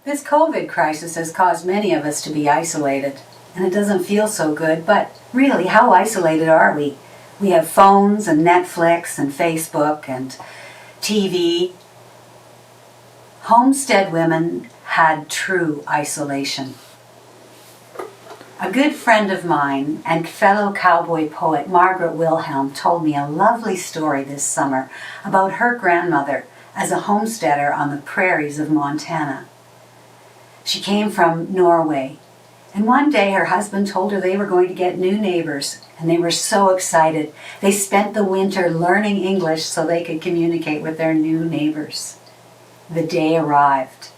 This COVID crisis has caused many of us to be isolated, and it doesn't feel so good, but really, how isolated are we? We have phones and Netflix and Facebook and TV. Homestead women had true isolation. A good friend of mine and fellow cowboy poet Margaret Wilhelm told me a lovely story this summer about her grandmother as a homesteader on the prairies of Montana. She came from Norway, and one day her husband told her they were going to get new neighbors, and they were so excited. They spent the winter learning English so they could communicate with their new neighbors. The day arrived.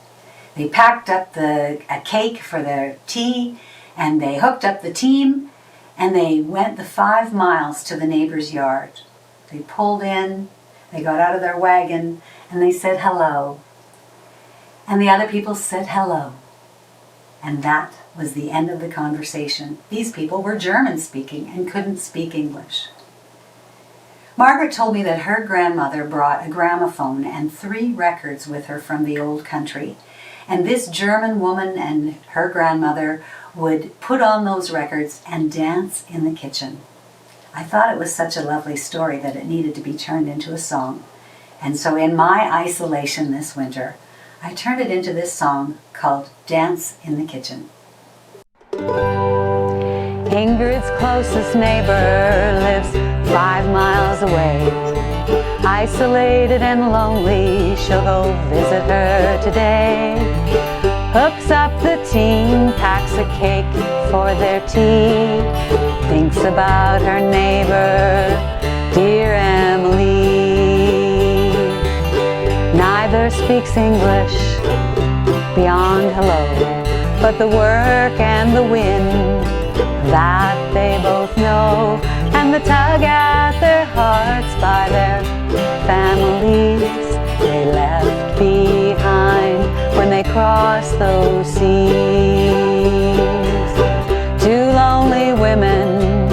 They packed up a cake for their tea, and they hooked up the team, and they went the 5 miles to the neighbor's yard. They pulled in, they got out of their wagon, and they said hello. And the other people said hello. And that was the end of the conversation. These people were German speaking and couldn't speak English. Margaret told me that her grandmother brought a gramophone and 3 records with her from the old country. And this German woman and her grandmother would put on those records and dance in the kitchen. I thought it was such a lovely story that it needed to be turned into a song. And so in my isolation this winter, I turned it into this song called Dance in the Kitchen. Ingrid's closest neighbor lives 5 miles away. Isolated and lonely, she'll go visit her today. Hooks up the team, packs a cake for their tea. Thinks about her neighbor, dear Emily. Neither speaks English beyond hello, but the work and the wind, that they both know, and the tug at their hearts by their families they left behind when they crossed those seas. 2 lonely women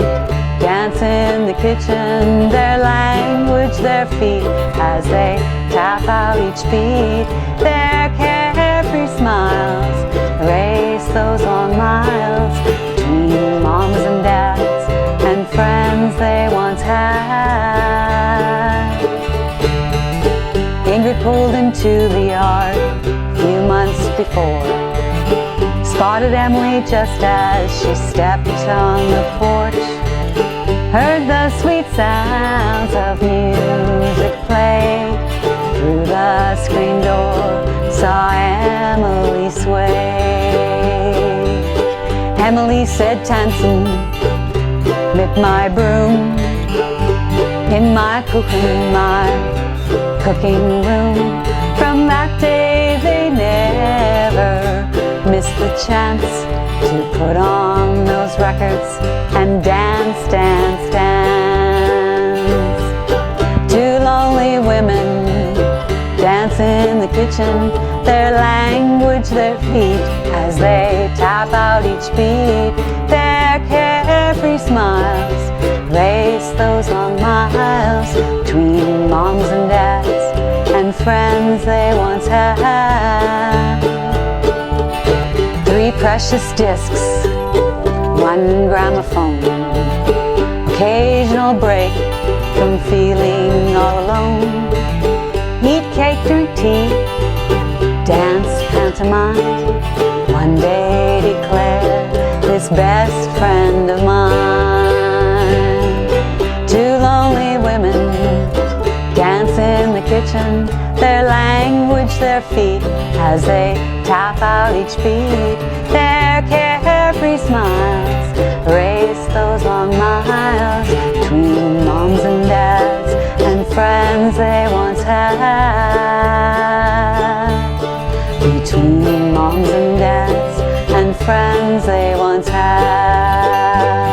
dance in the kitchen, their language, their feet, as they tap out each beat. Their carefree smiles erase those long miles between moms and dads and friends they once had. Ingrid pulled into the yard a few months before, spotted Emily just as she stepped on the porch, heard the sweet sounds of music play through the screen door, saw Emily sway. Emily said, "Tanzen mit my broom in my cooking room." From that day they never missed the chance to put on those records and dance, dance, dance. 2 lonely women dance in the kitchen, their language, their feet, as they tap out each beat. Their carefree smiles race those long miles between moms and dads and friends they once had. 3 precious discs, 1 gramophone, occasional break from feeling all alone. Eat cake, drink tea, dance pantomime. One day declare this best friend of mine. 2 lonely women dance in the kitchen, their language, their feet, as they tap out each beat. Their carefree smiles erase those long miles between moms and dads and friends they once had. Between moms and dads and friends they once had.